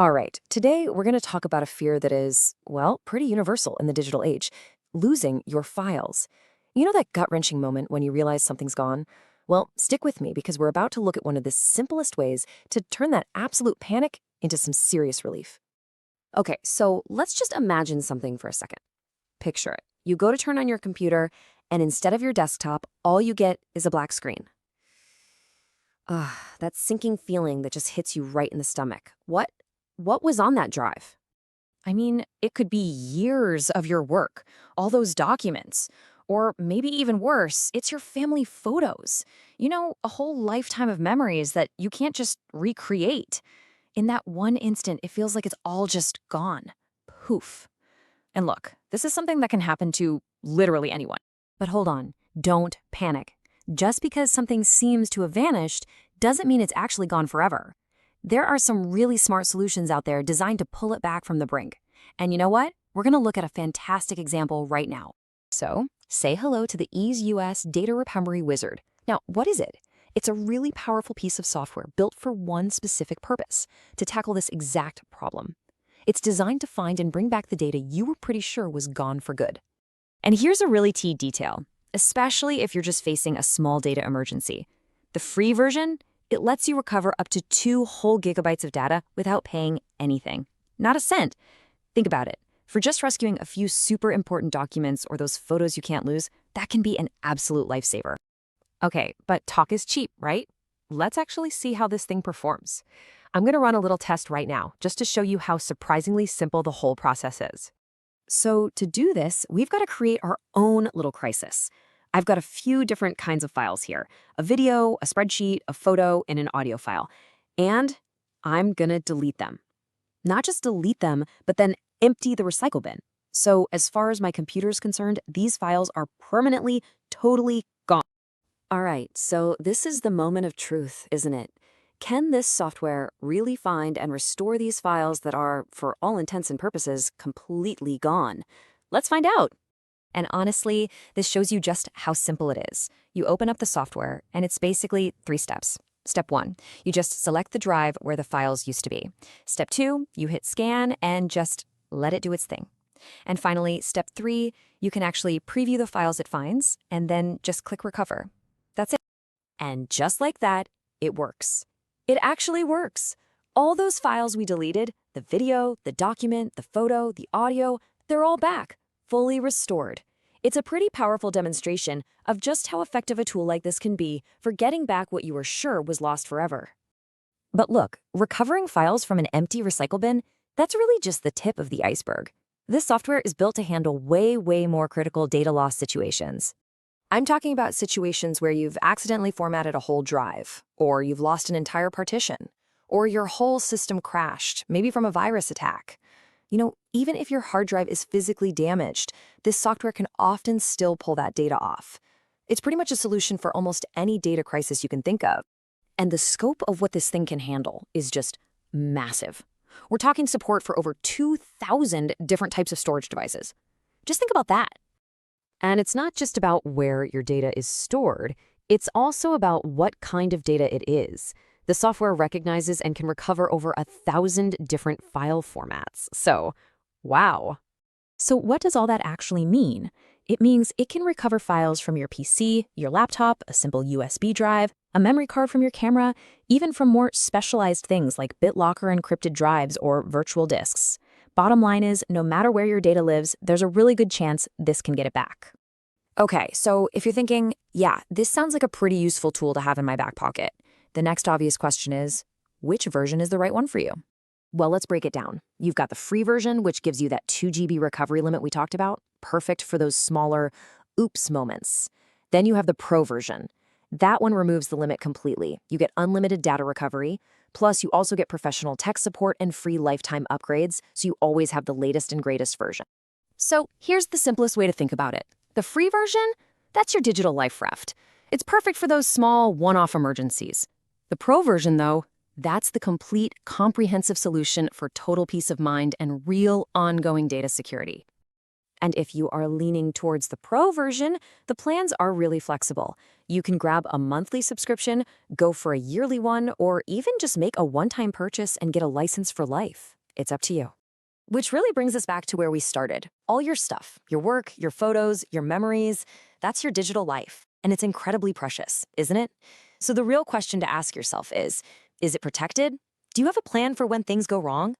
All right, today we're going to talk about a fear that is, well, pretty universal in the digital age: losing your files. You know that gut wrenching moment when you realize something's gone? Well, stick with me because we're about to look at one of the simplest ways to turn that absolute panic into some serious relief. Okay, so let's just imagine something for a second. Picture it. You go to turn on your computer, and instead of your desktop, all you get is a black screen. Ugh, that sinking feeling that just hits you right in the stomach. What was on that drive? I mean, it could be years of your work, all those documents, or maybe even worse, it's your family photos. A whole lifetime of memories that you can't just recreate. In that one instant, it feels like it's all just gone. Poof. And look, this is something that can happen to literally anyone. But hold on, don't panic. Just because something seems to have vanished doesn't mean it's actually gone forever. There are some really smart solutions out there designed to pull it back from the brink. And you know what? We're going to look at a fantastic example right now. So, say hello to the Ease US Data Recovery Wizard. Now, what is it? It's a really powerful piece of software built for one specific purpose: to tackle this exact problem. It's designed to find and bring back the data you were pretty sure was gone for good. And here's a really key detail, especially if you're just facing a small data emergency. The free version, it lets you recover up to 2 whole gigabytes of data without paying anything. Not a cent. Think about it. For just rescuing a few super important documents or those photos you can't lose, that can be an absolute lifesaver. Okay, but talk is cheap, right? Let's actually see how this thing performs. I'm going to run a little test right now, just to show you how surprisingly simple the whole process is. So to do this, we've got to create our own little crisis. I've got a few different kinds of files here: a video, a spreadsheet, a photo, and an audio file. And I'm going to delete them. Not just delete them, but then empty the recycle bin. So as far as my computer is concerned, these files are permanently, totally gone. All right, so this is the moment of truth, isn't it? Can this software really find and restore these files that are, for all intents and purposes, completely gone? Let's find out. And honestly, this shows you just how simple it is. You open up the software, and it's basically 3 steps. Step 1, you just select the drive where the files used to be. Step 2, you hit scan and just let it do its thing. And finally, step 3, you can actually preview the files it finds, and then just click recover. That's it. And just like that, it works. It actually works. All those files we deleted, the video, the document, the photo, the audio, they're all back, fully restored. It's a pretty powerful demonstration of just how effective a tool like this can be for getting back what you were sure was lost forever. But look, recovering files from an empty recycle bin, that's really just the tip of the iceberg. This software is built to handle way more critical data loss situations. I'm talking about situations where you've accidentally formatted a whole drive, or you've lost an entire partition, or your whole system crashed, maybe from a virus attack. Even if your hard drive is physically damaged, this software can often still pull that data off. It's pretty much a solution for almost any data crisis you can think of. And the scope of what this thing can handle is just massive. We're talking support for over 2,000 different types of storage devices. Just think about that. And it's not just about where your data is stored, it's also about what kind of data it is. The software recognizes and can recover over 1,000 different file formats. So, wow. So what does all that actually mean? It means it can recover files from your PC, your laptop, a simple USB drive, a memory card from your camera, even from more specialized things like BitLocker encrypted drives or virtual disks. Bottom line is, no matter where your data lives, there's a really good chance this can get it back. Okay, so if you're thinking, yeah, this sounds like a pretty useful tool to have in my back pocket, the next obvious question is, which version is the right one for you? Well, let's break it down. You've got the free version, which gives you that 2 GB recovery limit we talked about, perfect for those smaller oops moments. Then you have the pro version. That one removes the limit completely. You get unlimited data recovery, plus you also get professional tech support and free lifetime upgrades, so you always have the latest and greatest version. So here's the simplest way to think about it. The free version, that's your digital life raft. It's perfect for those small, one-off emergencies. The pro version, though, that's the complete, comprehensive solution for total peace of mind and real, ongoing data security. And if you are leaning towards the Pro version, the plans are really flexible. You can grab a monthly subscription, go for a yearly one, or even just make a one-time purchase and get a license for life. It's up to you. Which really brings us back to where we started. All your stuff, your work, your photos, your memories, that's your digital life. And it's incredibly precious, isn't it? So the real question to ask yourself is it protected? Do you have a plan for when things go wrong?